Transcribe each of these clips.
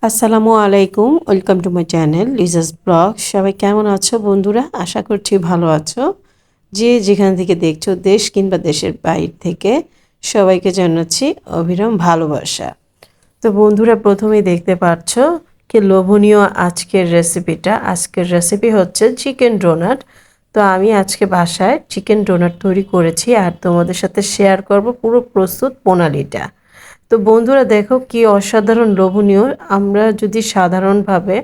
আসসালামু আলাইকুম, welcome to my channel Liza's blog. সবাই কেমন আছো বন্ধুরা? আশা করছি ভালো আছো। যে যেখান থেকে দেখছো, দেশ কিংবা দেশের বাইরে থেকে, সবাইকে জানাচ্ছি অবিরাম ভালোবাসা। তো বন্ধুরা, প্রথমেই দেখতে পাচ্ছ কি লোভনীয় আজকের রেসিপি হচ্ছে চিকেন ডোনাট। তো আমি আজকে বাসায় চিকেন ডোনাট তৈরি করেছি আর তোমাদের সাথে শেয়ার করব পুরো প্রস্তুত প্রণালীটা। তো বন্ধুরা, দেখো কি অসাধারণ লোভনীয়। আমরা যদি সাধারণভাবে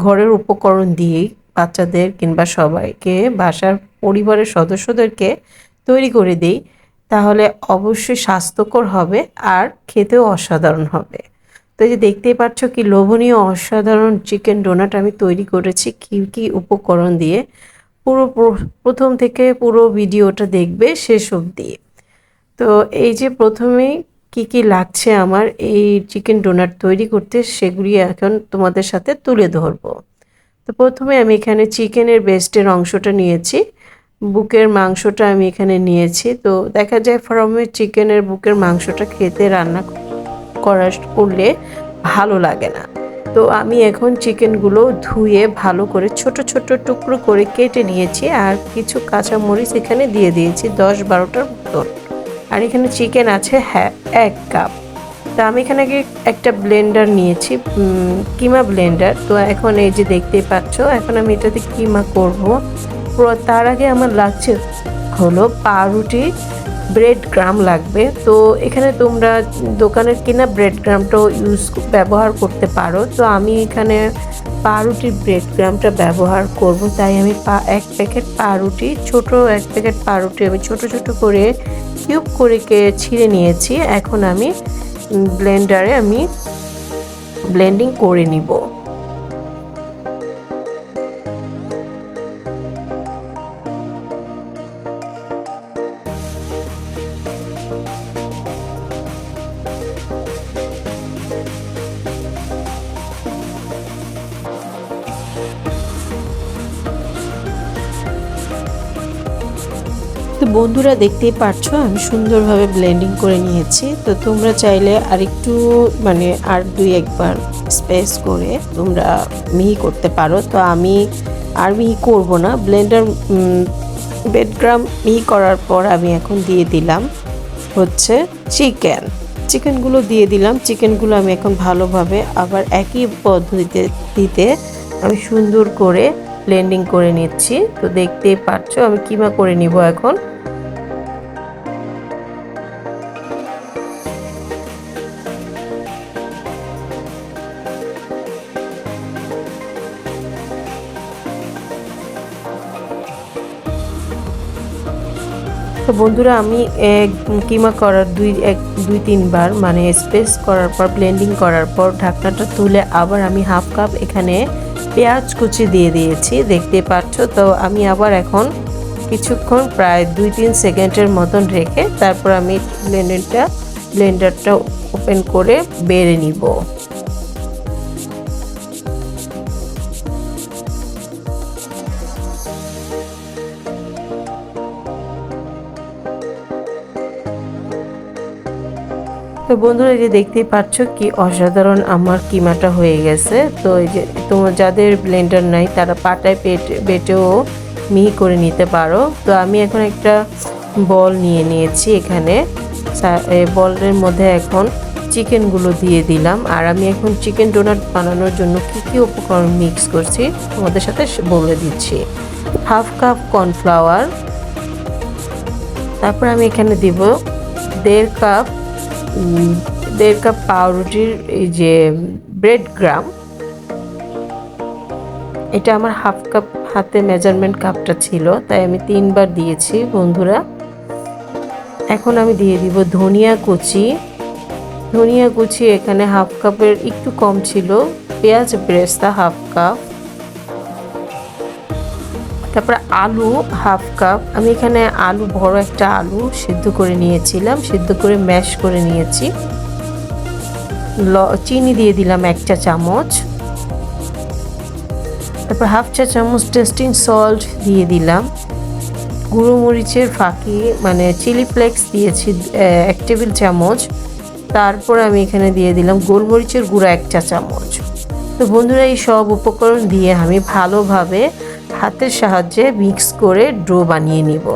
ঘরের উপকরণ দিয়েই বাচ্চাদের কিংবা সবাইকে, বাসার পরিবারের সদস্যদেরকে তৈরি করে দিই, তাহলে অবশ্যই স্বাস্থ্যকর হবে আর খেতেও অসাধারণ হবে। তো এই যে দেখতেই পাচ্ছ কি লোভনীয় অসাধারণ চিকেন ডোনাট আমি তৈরি করেছি কি কি উপকরণ দিয়ে। পুরো প্রথম থেকে পুরো ভিডিওটা দেখবে শেষ অবধি। তো এই যে প্রথমেই কি কি লাগছে আমার এই চিকেন ডোনাট তৈরি করতে, সেগুলি এখন তোমাদের সাথে তুলে ধরবো। তো প্রথমে আমি এখানে চিকেনের ব্রেস্টের অংশটা নিয়েছি, বুকের মাংসটা আমি এখানে নিয়েছি। তো দেখা যায় ফার্মের চিকেনের বুকের মাংসটা খেতে রান্না করলে ভালো লাগে না। তো আমি এখন চিকেনগুলো ধুয়ে ভালো করে ছোট ছোট টুকরো করে কেটে নিয়েছি আর কিছু কাঁচামরিচ এখানে দিয়ে দিয়েছি 10-12টার মতন। আর এখানে চিকেন আছে 1 কাপ। তো আমি এখানে একটা ব্লেন্ডার নিয়েছি, কিমা ব্লেন্ডার। তো এখন এই যে দেখতেই পাচ্ছ, এখন আমি এটাতে কিমা করব। তার আগে আমার লাগছে হলো পাউরুটি, ব্রেড গ্রাম লাগবে। তো এখানে তোমরা দোকানের কিনা ব্রেড গ্রামটাও ব্যবহার করতে পারো। তো আমি এখানে পাউরুটির ব্রেড গ্রামটা ব্যবহার করব, তাই আমি 1 প্যাকেট পাউরুটি, ছোট 1 প্যাকেট পাউরুটি আমি ছোট ছোট করে কিউব করে ছিঁড়ে নিয়েছি। এখন আমি ব্লেন্ডারে ব্লেন্ডিং করে নিব। তো বন্ধুরা, দেখতেই পাচ্ছ আমি সুন্দরভাবে ব্লেন্ডিং করে নিয়েছি। তো তোমরা চাইলে আরেকটু আর 2-1 বার স্পেস করে তোমরা মিহি করতে পারো। তো আমি আর মিহি করব না। ব্রেড গ্রাম মিহি করার পর আমি এখন দিয়ে দিলাম হচ্ছে চিকেনগুলো দিয়ে দিলাম। চিকেনগুলো আমি এখন ভালোভাবে আবার একই পদ্ধতিতে আমি সুন্দর করে ব্লেন্ডিং করে নিচ্ছি। তো দেখতেই পাচ্ছ আমি কিমা করে নিব এখন। তো বন্ধুরা, আমি কিমা করার 2-3 বার স্পেস করার পর, ব্লেন্ডিং করার পর ঢাকনাটা তুলে আবার আমি 1/2 কাপ এখানে পেঁয়াজ কুচি দিয়ে দিয়েছি, দেখতে পাচ্ছ। তো আমি আবার এখন কিছুক্ষণ প্রায় 2-3 সেকেন্ডের মতন রেখে তারপর আমি ব্লেন্ডারটা ওপেন করে বেড়ে নিব। তো বন্ধুরা, এই যে দেখতেই পাচ্ছ কি অসাধারণ আমার কিমাটা হয়ে গেছে। তো এই যে তোমার যাদের ব্লেন্ডার নাই তারা পাটায় বেটেও মিহি করে নিতে পারো। তো আমি এখন একটা বল নিয়ে নিয়েছি এখানে। বলের মধ্যে এখন চিকেনগুলো দিয়ে দিলাম। আর আমি এখন চিকেন ডোনাট বানানোর জন্য কি কি উপকরণ মিক্স করছি তোমাদের সাথে বলে দিচ্ছি। 1/2 কাপ কর্নফ্লাওয়ার, তারপর আমি এখানে দিব 1.5 কাপ পাউরুটির এই যে ব্রেড গ্রাম। এটা আমার 1/2 কাপ হাতে মেজারমেন্ট কাপটা ছিল, তাই আমি 3 বার দিয়েছি বন্ধুরা। এখন আমি দিয়ে দিব ধনিয়া কুচি এখানে 1/2 কাপের একটু কম ছিল। পেঁয়াজ ব্রেস্তা 1/2 কাপ, তারপরে আলু 1/2 কাপ। আমি এখানে বড় একটা আলু সিদ্ধ করে নিয়েছিলাম, সিদ্ধ করে ম্যাশ করে নিয়েছি। চিনি দিয়ে দিলাম 1 চা চামচ, তারপর 1/2 চা চামচ টেস্টিং সল্ট দিয়ে দিলাম। গুঁড়ো মরিচের ফাঁকি চিলি ফ্লেক্স দিয়েছি 1 টেবিল চামচ। তারপর আমি এখানে দিয়ে দিলাম গোলমরিচের গুঁড়া 1 চা চামচ। তো বন্ধুরা এই সব উপকরণ দিয়ে আমি ভালোভাবে হাতের সাহায্যে মিক্স করে ডো বানিয়ে নিব।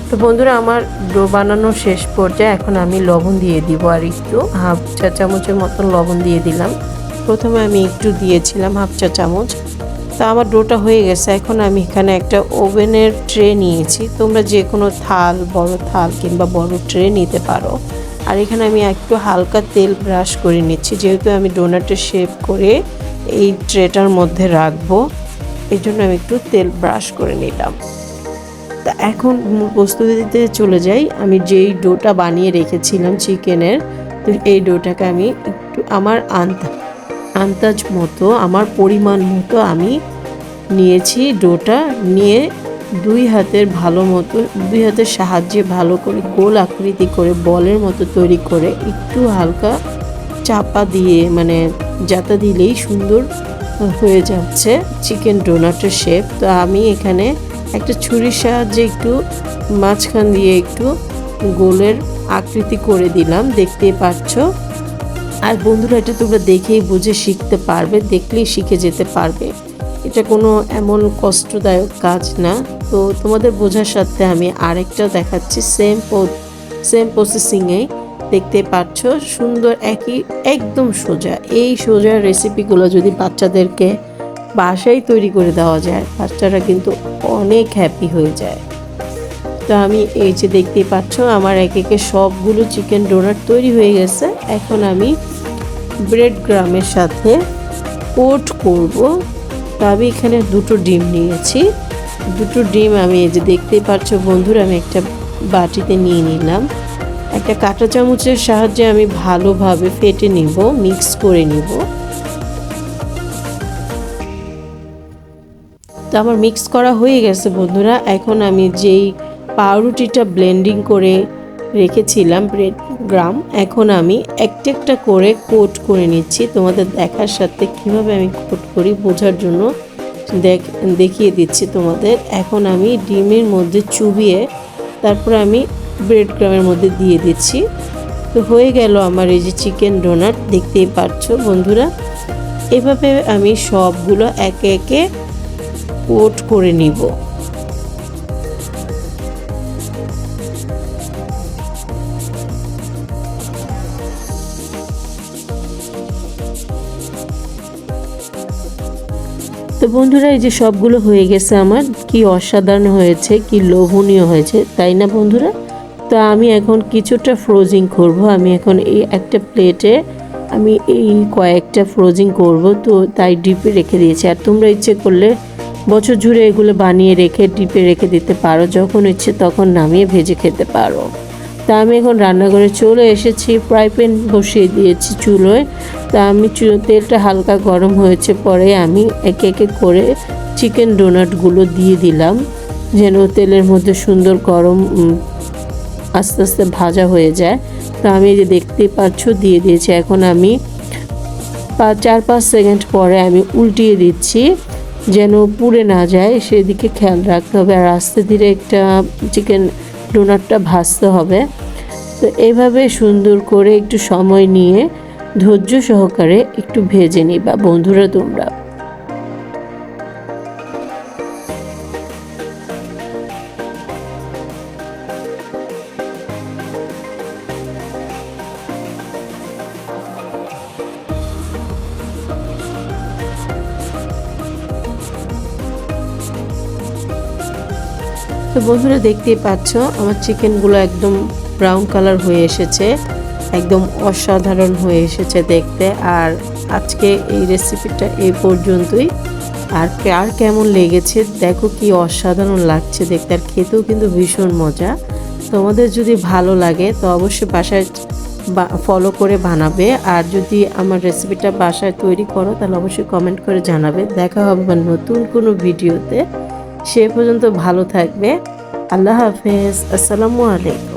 তো বন্ধুরা আমার ডো বানানো শেষ পর্যায়ে এখন আমি লবণ দিয়ে দিব আর একটু 1/2 চা চামচের মতন লবণ দিয়ে দিলাম। প্রথমে আমি একটু দিয়েছিলাম 1/2 চা চামচ। তা আমার ডোটা হয়ে গেছে। এখন আমি এখানে একটা ওভেনের ট্রে নিয়েছি, তোমরা যে কোনো থাল, বড় থাল কিংবা বড় ট্রে নিতে পারো। আর এখানে আমি একটু হালকা তেল ব্রাশ করে নিচ্ছি, যেহেতু আমি ডোনাটের শেপ করে এই ট্রেটার মধ্যে রাখবো, এই জন্য আমি একটু তেল ব্রাশ করে নিলাম। তা এখন প্রস্তুতিতে চলে যাই। আমি যেই ডোটা বানিয়ে রেখেছিলাম চিকেনের, তো এই ডোটাকে আমি একটু আমার আন্দাজ মতো, আমার পরিমাণ মতো আমি নিয়েছি। ডোটা নিয়ে দুই হাতের সাহায্যে ভালো করে গোল আকৃতি করে বলের মতো তৈরি করে একটু হালকা চাপা দিয়ে, মানে জাতা দিলেই সুন্দর হয়ে যাচ্ছে চিকেন ডোনাটের শেপ। তো আমি এখানে একটা ছুরির সাহায্যে একটু মাঝখান দিয়ে একটু গোলের আকৃতি করে দিলাম, দেখতেই পাচ্ছ। আর বন্ধুরা এটা তোমরা দেখেই বুঝে শিখতে পারবে, দেখলেই শিখে যেতে পারবে। এটা কোনো এমন কষ্টদায়ক কাজ না। তো তোমাদের বোঝার সাথে আমি আরেকটা দেখাচ্ছি, সেম প্রসেসিংয়ে, দেখতে পাচ্ছ সুন্দর একদম সোজা। এই সোজা রেসিপিগুলো যদি বাচ্চাদেরকে বাসায় তৈরি করে দেওয়া যায়, বাচ্চারা কিন্তু অনেক হ্যাপি হয়ে যায়। তো আমি এই যে দেখতেই পাচ্ছ আমার একে সবগুলো চিকেন ডোনাট তৈরি হয়ে গেছে। এখন আমি ব্রেড ক্রামের সাথে কোট করব। তো আমি এখানে 2টো ডিম নিয়েছি। 2টো ডিম আমি এই যে দেখতেই পাচ্ছ বন্ধুরা, আমি একটা বাটিতে নিয়ে নিলাম। একটা কাঁটা চামচের সাহায্যে আমি ভালোভাবে ফেটে নিব, মিক্স করে নিব। তো আমার মিক্স করা হয়ে গেছে বন্ধুরা। এখন আমি যেই পাউরুটিটা ব্লেন্ডিং করে রেখেছিলাম ব্রেড গ্রাম, এখন আমি একটা একটা করে কোট করে নিচ্ছি। তোমাদের দেখার সাথে কিভাবে আমি কোট করি বোঝার জন্য দেখিয়ে দিচ্ছি তোমাদের। এখন আমি ডিমের মধ্যে চুবিয়ে তারপর আমি ব্রেড ক্রামের মধ্যে দিয়ে দিচ্ছি। তো হয়ে গেল আমার এই যে চিকেন ডোনাট, দেখতেই পাচ্ছ বন্ধুরা। এভাবে আমি সবগুলো একে একে কোট করে নিব। তো বন্ধুরা এই যে সবগুলো হয়ে গেছে আমার, কি অসাধারণ হয়েছে, কি লোভনীয় হয়েছে, তাই না বন্ধুরা? তো আমি এখন কিছুটা ফ্রোজিং করব। আমি এখন এই একটা প্লেটে আমি এই কয়েকটা ফ্রোজিং করব, তো তাই ডিপে রেখে দিয়েছি। আর তোমরা ইচ্ছে করলে বছর জুড়ে এগুলো বানিয়ে রেখে ডিপে রেখে দিতে পারো, যখন ইচ্ছে তখন নামিয়ে ভেজে খেতে পারো। তা আমি এখন রান্নাঘরে চলে এসেছি, ফ্রাই প্যান বসিয়ে দিয়েছি চুলোয়। তা আমি তেলটা হালকা গরম হয়েছে পরে আমি একে একে করে চিকেন ডোনাটগুলো দিয়ে দিলাম, যেন তেলের মধ্যে সুন্দর গরম আস্তে আস্তে ভাজা হয়ে যায়। তো আমি যে দেখতেই পাচ্ছ দিয়ে দিয়েছি। এখন আমি 4-5 সেকেন্ড পরে আমি উল্টিয়ে দিচ্ছি, যেন পুড়ে না যায় সেদিকে খেয়াল রাখতে হবে। আর আস্তে ধীরে একটা চিকেন ডোনাটটা ভাজতে হবে। তো এইভাবে সুন্দর করে একটু সময় নিয়ে ধৈর্য সহকারে একটু ভেজে নিবা বন্ধুরা তোমরা। তো বন্ধুরা দেখতেই পাচ্ছ আমার চিকেনগুলো একদম ব্রাউন কালার হয়ে এসেছে, একদম অসাধারণ হয়ে এসেছে দেখতে। আর আজকে এই রেসিপিটা এই পর্যন্তই। আর কেমন লেগেছে দেখো, কি অসাধারণ লাগছে দেখতে, আর খেতেও কিন্তু ভীষণ মজা। তোমাদের যদি ভালো লাগে তো অবশ্যই বাসায় ফলো করে বানাবে। আর যদি আমার রেসিপিটা বাসায় তৈরি করো তাহলে অবশ্যই কমেন্ট করে জানাবে। দেখা হবে নতুন কোনো ভিডিওতে। সে পর্যন্ত ভালো থাকবে। আল্লাহ হাফেজ। আসসালামু আলাইকুম।